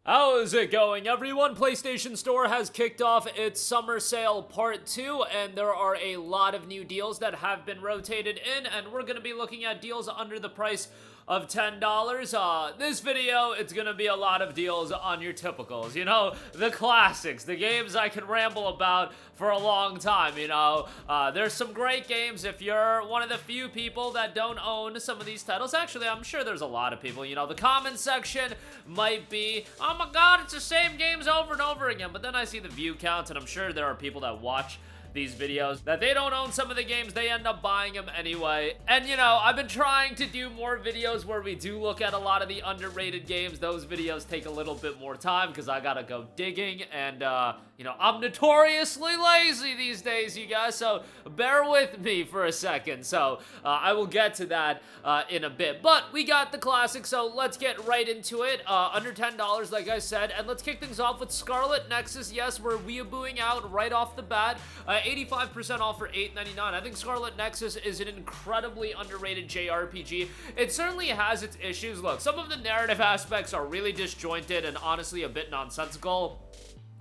How's it going, everyone? PlayStation Store has kicked off its summer sale part 2, and there are a lot of new deals that have been rotated in, and we're going to be looking at deals under the price of $10. This video, it's gonna be a lot of deals on your typicals, you know, the classics, the games I can ramble about for a long time, you know. There's some great games if you're one of the few people that don't own some of these titles. Actually, I'm sure there's a lot of people, you know. The comment section might be, oh my god, it's the same games over and over again, but then I see the view counts, and I'm sure there are people that watch these videos that they don't own some of the games, they end up buying them anyway. And you know, I've been trying to do more videos where we do look at a lot of the underrated games. Those videos take a little bit more time because I gotta go digging, and you know, I'm notoriously lazy these days, you guys, so bear with me for a second. So I will get to that in a bit, but we got the classics, so let's get right into it. Under $10, like I said, and let's kick things off with SCARLET NEXUS. Yes, we're weeabooing out right off the bat. 85% off for $8.99. I think SCARLET NEXUS is an incredibly underrated JRPG. It certainly has its issues. Look, some of the narrative aspects are really disjointed and honestly a bit nonsensical.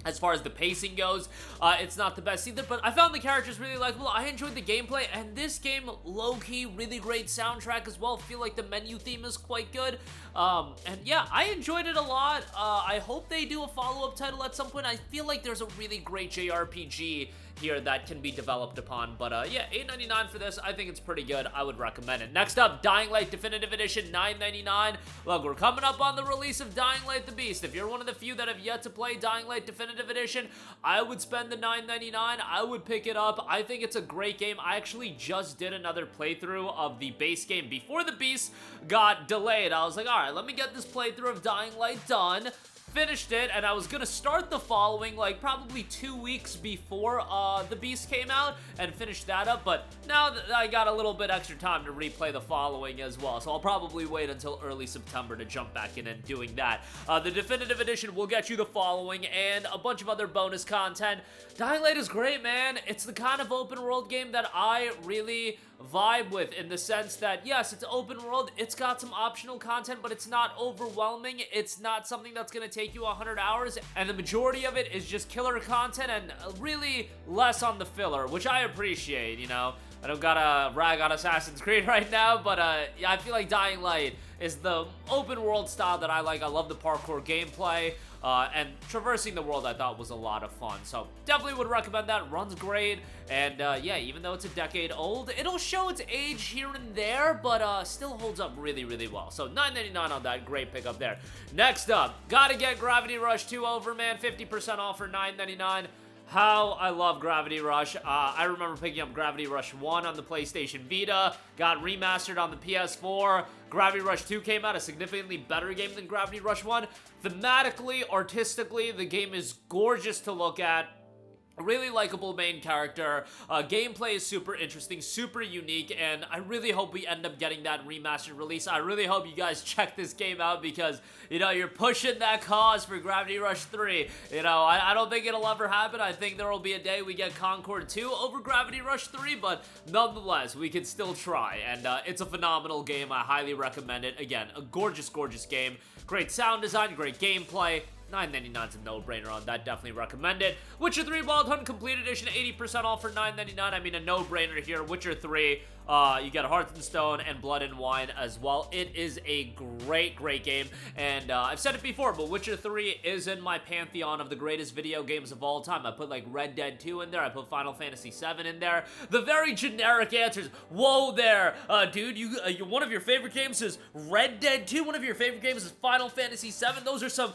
As far as the pacing goes, it's not the best either, but I found the characters really likable. I enjoyed the gameplay, and this game, low-key, really great soundtrack as well. I feel like the menu theme is quite good. And yeah, I enjoyed it a lot. I hope they do a follow-up title at some point. I feel like there's a really great JRPG here that can be developed upon, but yeah, $8.99 for this. I think it's pretty good. I would recommend it. Next up, Dying Light Definitive Edition, $9.99. Look, we're coming up on the release of Dying Light the Beast. If you're one of the few that have yet to play Dying Light Definitive Edition, I would spend the $9.99. I would pick it up. I think it's a great game. I actually just did another playthrough of the base game before the Beast got delayed. I was like, all right, let me get this playthrough of Dying Light done. Finished it, and I was gonna start the following, like, probably 2 weeks before the Beast came out and finish that up, but now that I got a little bit extra time to replay the following as well, so I'll probably wait until early September to jump back in and doing that. The Definitive Edition will get you the following and a bunch of other bonus content. Dying Light is great, man. It's the kind of open world game that I really vibe with, in the sense that, yes, it's open world, it's got some optional content, but it's not overwhelming. It's not something that's gonna take you 100 hours, and the majority of it is just killer content and really less on the filler, which I appreciate, you know. I don't gotta rag on Assassin's Creed right now, but yeah, I feel like Dying Light is the open world style that I like. I love the parkour gameplay, and traversing the world I thought was a lot of fun. So definitely would recommend that. Runs great, and yeah, even though it's a decade old, it'll show its age here and there, but still holds up really, really well. So $9.99 on that, great pickup there. Next up, gotta get Gravity Rush 2 over, man. 50% off for $9.99. How I love Gravity Rush. I remember picking up Gravity Rush 1 on the PlayStation Vita, got remastered on the PS4. Gravity Rush 2 came out, a significantly better game than Gravity Rush 1. Thematically, artistically, the game is gorgeous to look at. A really likable main character. Gameplay is super interesting, super unique, and I really hope we end up getting that remastered release. I really hope you guys check this game out because, you know, you're pushing that cause for Gravity Rush 3. You know, I don't think it'll ever happen. I think there will be a day we get Concord 2 over Gravity Rush 3, but nonetheless, we can still try, and it's a phenomenal game. I highly recommend it. Again, a gorgeous, gorgeous game. Great sound design, great gameplay. $9.99 is a no-brainer on that. Definitely recommend it. Witcher 3 Wild Hunt Complete Edition, 80% off for $9.99. I mean, a no-brainer here. Witcher 3, you get Hearts and Stone and Blood and Wine as well. It is a great, great game, and I've said it before, but Witcher 3 is in my pantheon of the greatest video games of all time. I put, like, Red Dead 2 in there. I put Final Fantasy 7 in there. The very generic answers. Whoa there, dude, you one of your favorite games is Red Dead 2. One of your favorite games is Final Fantasy 7. Those are some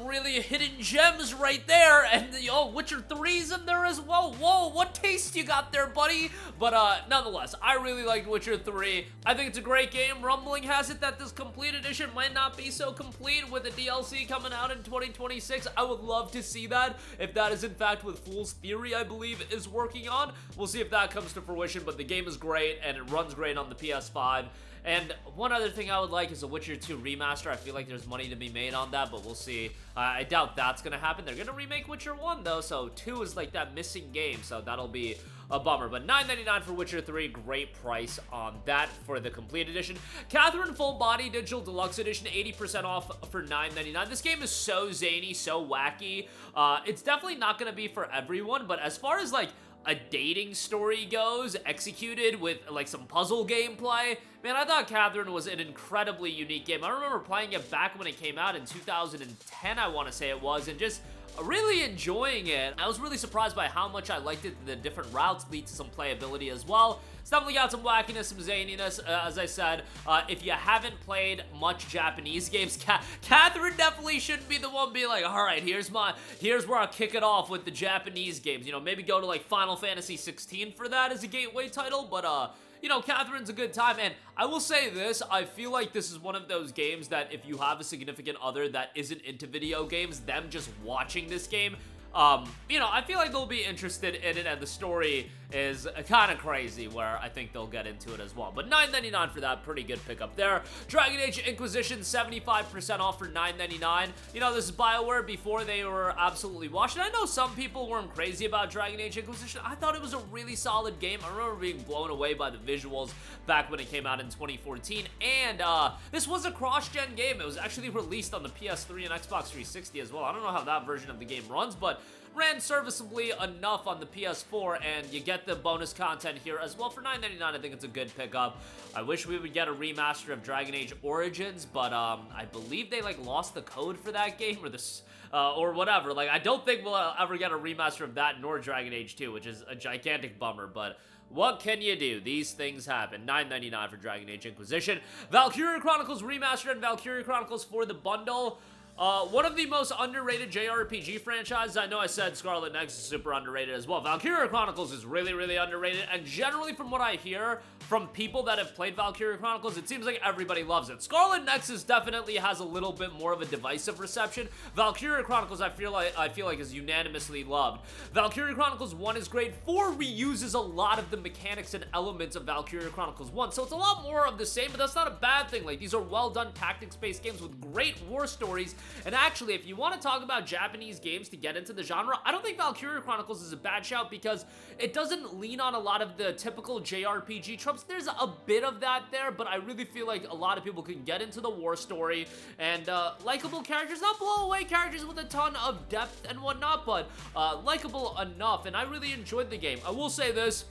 really hidden gems right there, and oh, Witcher 3's in there as well. Whoa, what taste you got there, buddy? But nonetheless, I really liked Witcher 3. I think it's a great game. Rumbling has it that this complete edition might not be so complete with the DLC coming out in 2026. I would love to see that, if that is in fact what Fool's Theory, I believe, is working on. We'll see if that comes to fruition, but the game is great, and it runs great on the PS5. And one other thing I would like is a Witcher 2 remaster. I feel like there's money to be made on that, but we'll see. I doubt that's gonna happen. They're gonna remake Witcher 1 though, so 2 is like that missing game, so that'll be a bummer. But $9.99 for Witcher 3, great price on that for the complete edition. Catherine Full Body Digital Deluxe Edition, 80% off for $9.99. This game is so zany, so wacky. It's definitely not gonna be for everyone, but as far as like a dating story goes, executed with like some puzzle gameplay, man, I thought Catherine was an incredibly unique game. I remember playing it back when it came out in 2010, I want to say it was, and just really enjoying it. I was really surprised by how much I liked it. The different routes lead to some playability as well. It's definitely got some wackiness, some zaniness. As I said, if you haven't played much Japanese games, Catherine definitely shouldn't be the one being like, all right, here's where I'll kick it off with the Japanese games. You know, maybe go to like Final Fantasy 16 for that as a gateway title, but you know, Catherine's a good time, and I will say this, I feel like this is one of those games that if you have a significant other that isn't into video games, them just watching this game, you know, I feel like they'll be interested in it, and the story is kind of crazy, where I think they'll get into it as well. But $9.99 for that, pretty good pickup there. Dragon Age Inquisition, 75% off for $9.99. You know, this is BioWare before they were absolutely washed. And I know some people weren't crazy about Dragon Age Inquisition. I thought it was a really solid game. I remember being blown away by the visuals back when it came out in 2014. And this was a cross-gen game. It was actually released on the PS3 and Xbox 360 as well. I don't know how that version of the game runs, but ran serviceably enough on the PS4, and you get the bonus content here as well for $9.99. I think it's a good pickup. I wish we would get a remaster of Dragon Age Origins, but I believe they like lost the code for that game or this or whatever. Like, I don't think we'll ever get a remaster of that nor Dragon Age 2, which is a gigantic bummer, but what can you do? These things happen. $9.99 for Dragon Age Inquisition. Valkyria Chronicles Remastered and Valkyria Chronicles for the bundle. One of the most underrated JRPG franchises. I know I said Scarlet Nexus is super underrated as well. Valkyria Chronicles is really, really underrated, and generally from what I hear from people that have played Valkyria Chronicles, it seems like everybody loves it. Scarlet Nexus definitely has a little bit more of a divisive reception. Valkyria Chronicles, I feel like is unanimously loved. Valkyria Chronicles 1 is great. 4 reuses a lot of the mechanics and elements of Valkyria Chronicles 1, so it's a lot more of the same, but that's not a bad thing. Like, these are well-done tactics-based games with great war stories. And actually, if you want to talk about Japanese games to get into the genre, I don't think Valkyria Chronicles is a bad shout because it doesn't lean on a lot of the typical JRPG tropes. There's a bit of that there, but I really feel like a lot of people can get into the war story and likable characters, not blow away characters with a ton of depth and whatnot, but likable enough, and I really enjoyed the game. I will say this,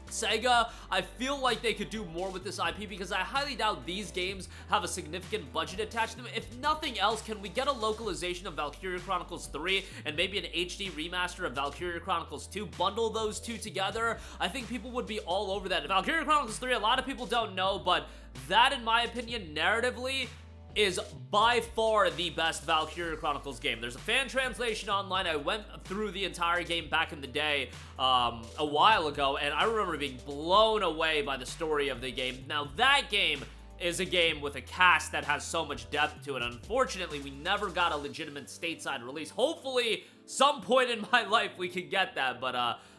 Sega, I feel like they could do more with this IP because I highly doubt these games have a significant budget attached to them. If nothing else, can we get a localization of Valkyria Chronicles 3 and maybe an HD remaster of Valkyria Chronicles 2? Bundle those two together. I think people would be all over that. Valkyria Chronicles 3, a lot of people don't know, but that, in my opinion, narratively, is by far the best Valkyria Chronicles game. There's a fan translation online. I went through the entire game back in the day a while ago, and I remember being blown away by the story of the game. Now, that game is a game with a cast that has so much depth to it. Unfortunately, we never got a legitimate stateside release. Hopefully, some point in my life we could get that, but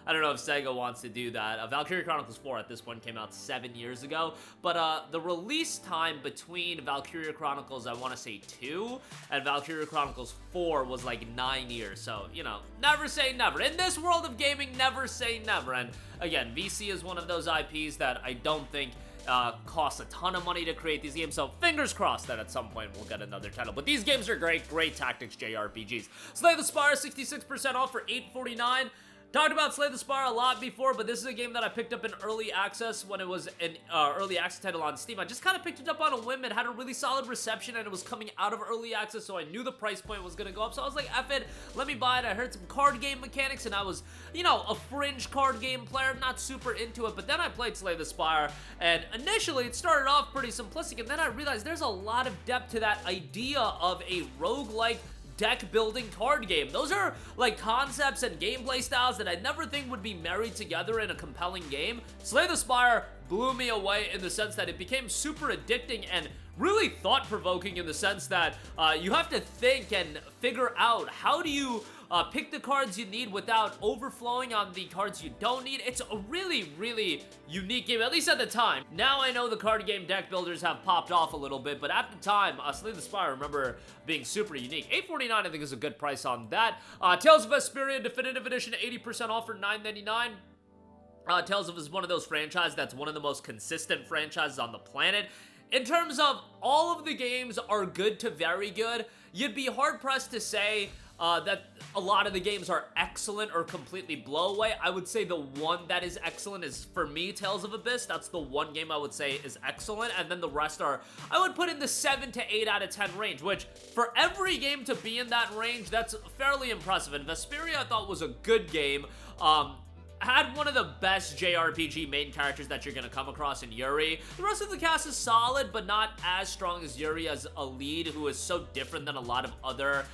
I don't know if Sega wants to do that. Valkyria Chronicles 4 at this point came out 7 years ago, but the release time between Valkyria Chronicles, I want to say 2, and Valkyria Chronicles 4 was like 9 years, so, you know, never say never. In this world of gaming, never say never, and again, VC is one of those IPs that I don't think costs a ton of money to create these games, so fingers crossed that at some point we'll get another title. But these games are great tactics JRPGs. Slay the Spire, 66% off for $8.49. Talked about Slay the Spire a lot before, but this is a game that I picked up in early access when it was an early access title on Steam. I just kind of picked it up on a whim. It had a really solid reception, and it was coming out of early access, so I knew the price point was going to go up. So I was like, F it, let me buy it. I heard some card game mechanics, and I was, you know, a fringe card game player, not super into it. But then I played Slay the Spire, and initially it started off pretty simplistic, and then I realized there's a lot of depth to that idea of a roguelike deck building card game. Those are like concepts and gameplay styles that I never think would be married together in a compelling game. Slay the Spire blew me away in the sense that it became super addicting and really thought-provoking in the sense that you have to think and figure out how do you pick the cards you need without overflowing on the cards you don't need. It's a really, really unique game, at least at the time. Now I know the card game deck builders have popped off a little bit, but at the time, Slay the Spire, I remember being super unique. $8.49 I think is a good price on that. Tales of Vesperia Definitive Edition, 80% off for $9.99. Tales of is one of those franchises that's one of the most consistent franchises on the planet. In terms of all of the games are good to very good, you'd be hard-pressed to say that a lot of the games are excellent or completely blow away. I would say the one that is excellent is, for me, Tales of Abyss. That's the one game I would say is excellent, and then the rest are, I would put in the 7 to 8 out of 10 range, which for every game to be in that range, that's fairly impressive. And Vesperia I thought was a good game. Had one of the best JRPG main characters that you're gonna come across in Yuri. The rest of the cast is solid, but not as strong as Yuri as a lead, who is so different than a lot of other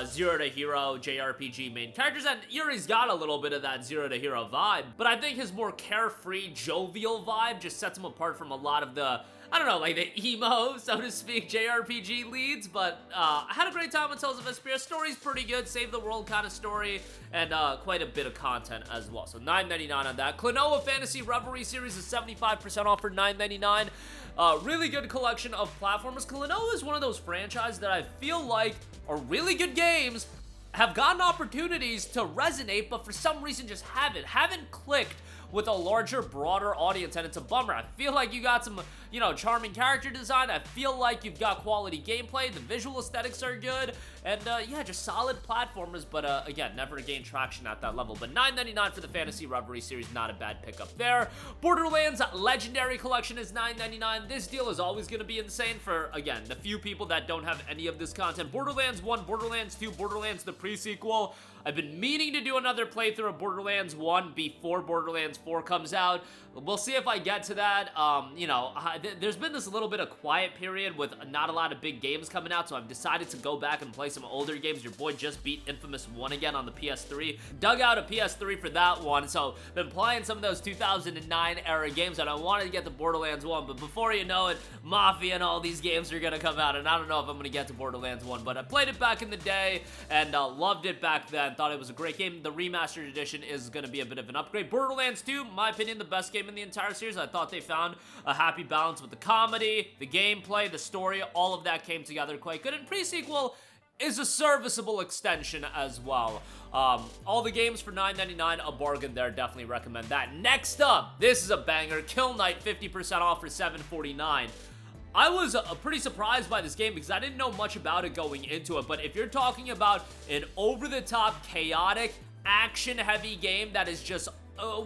Zero to Hero JRPG main characters, and Yuri's got a little bit of that Zero to Hero vibe, but I think his more carefree, jovial vibe just sets him apart from a lot of the, I don't know, like the emo, so to speak, JRPG leads. But I had a great time with Tales of Vesperia. Story's pretty good, save the world kind of story, and quite a bit of content as well. So $9.99 on that. KLONOA Phantasy Reverie series is 75% off for $9.99. Really good collection of platformers. KLONOA is one of those franchises that I feel like are really good games, have gotten opportunities to resonate, but for some reason just haven't clicked with a larger, broader audience, and it's a bummer. I feel like you got some, you know, charming character design. I feel like you've got quality gameplay. The visual aesthetics are good, and yeah, just solid platformers, but again, never gained traction at that level. But $9.99 for the Phantasy Reverie series, not a bad pickup there. Borderlands Legendary Collection is $9.99. This deal is always going to be insane for, again, the few people that don't have any of this content. Borderlands 1, Borderlands 2, Borderlands the pre-sequel. I've been meaning to do another playthrough of Borderlands 1 before Borderlands 4 comes out. We'll see if I get to that. You know, there's been this little bit of quiet period with not a lot of big games coming out, so I've decided to go back and play some older games. Your boy just beat Infamous 1 again on the PS3. Dug out a PS3 for that one, so been playing some of those 2009 era games, and I wanted to get to Borderlands 1, but before you know it, Mafia and all these games are gonna come out, and I don't know if I'm gonna get to Borderlands 1, but I played it back in the day, and loved it back then. Thought it was a great game. The Remastered edition is gonna be a bit of an upgrade. Borderlands 2, in my opinion, the best game in the entire series. I thought they found a happy balance with the comedy, the gameplay, the story, all of that came together quite good, and pre-sequel is a serviceable extension as well. All the games for $9.99, a bargain there, definitely recommend that. Next up, this is a banger, Kill Knight, 50% off for $7.49. I was pretty surprised by this game because I didn't know much about it going into it, but if you're talking about an over-the-top, chaotic, action-heavy game that is just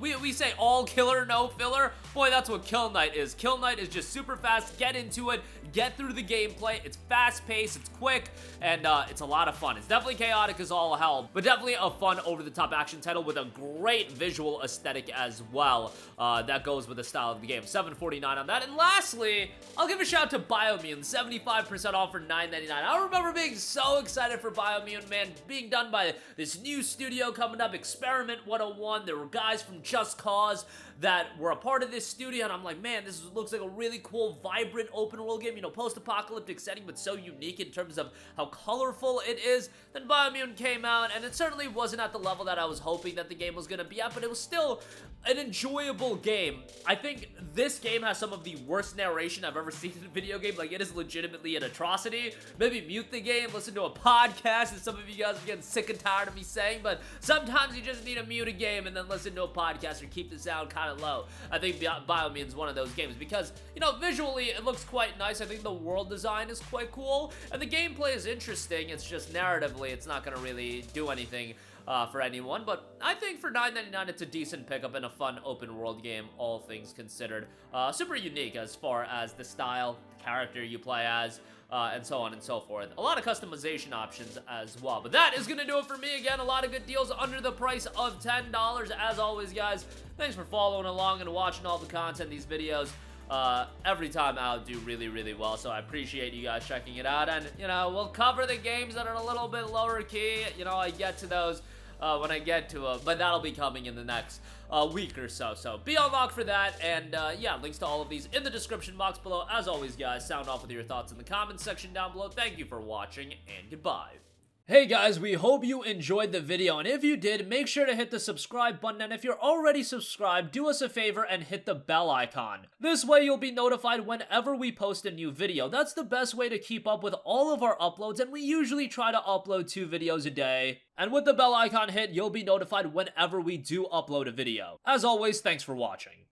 we say all killer, no filler. Boy, that's what Kill Knight is. Kill Knight is just super fast. Get into it. Get through the gameplay. It's fast-paced. It's quick. And it's a lot of fun. It's definitely chaotic as all hell, but definitely a fun over-the-top action title with a great visual aesthetic as well. That goes with the style of the game. $7.49 on that. And lastly, I'll give a shout out to Biomutant. 75% off for $9.99. I remember being so excited for Biomutant, man. Being done by this new studio coming up, Experiment 101. There were guys from Just Cause that were a part of this studio, and I'm like, man, this looks like a really cool, vibrant, open-world game, you know, post-apocalyptic setting, but so unique in terms of how colorful it is. Then Biomutant came out, and it certainly wasn't at the level that I was hoping that the game was going to be at, but it was still an enjoyable game. I think this game has some of the worst narration I've ever seen in a video game. Like, it is legitimately an atrocity. Maybe mute the game, listen to a podcast, and some of you guys are getting sick and tired of me saying, but sometimes you just need to mute a game and then listen to a podcast or keep the sound kind of low. I think Biomutant is one of those games because, you know, visually it looks quite nice. I think the world design is quite cool, and the gameplay is interesting. It's just narratively, it's not going to really do anything for anyone, but I think for $9.99 it's a decent pickup and a fun open world game, all things considered. Super unique as far as the style, character you play as, and so on and so forth. A lot of customization options as well. But that is going to do it for me. Again, a lot of good deals under the price of $10. As always, guys, thanks for following along and watching all the content. These videos every time out do really, really well, so I appreciate you guys checking it out. And, you know, we'll cover the games that are a little bit lower key. You know, I get to those when I get to them, but that'll be coming in the next week or so. So be on lock for that, and yeah, links to all of these in the description box below. As always, guys, sound off with your thoughts in the comments section down below. Thank you for watching, and goodbye. Hey guys, we hope you enjoyed the video, and if you did, make sure to hit the subscribe button, and if you're already subscribed, do us a favor and hit the bell icon. This way you'll be notified whenever we post a new video. That's the best way to keep up with all of our uploads, and we usually try to upload 2 videos a day. And with the bell icon hit, you'll be notified whenever we do upload a video. As always, thanks for watching.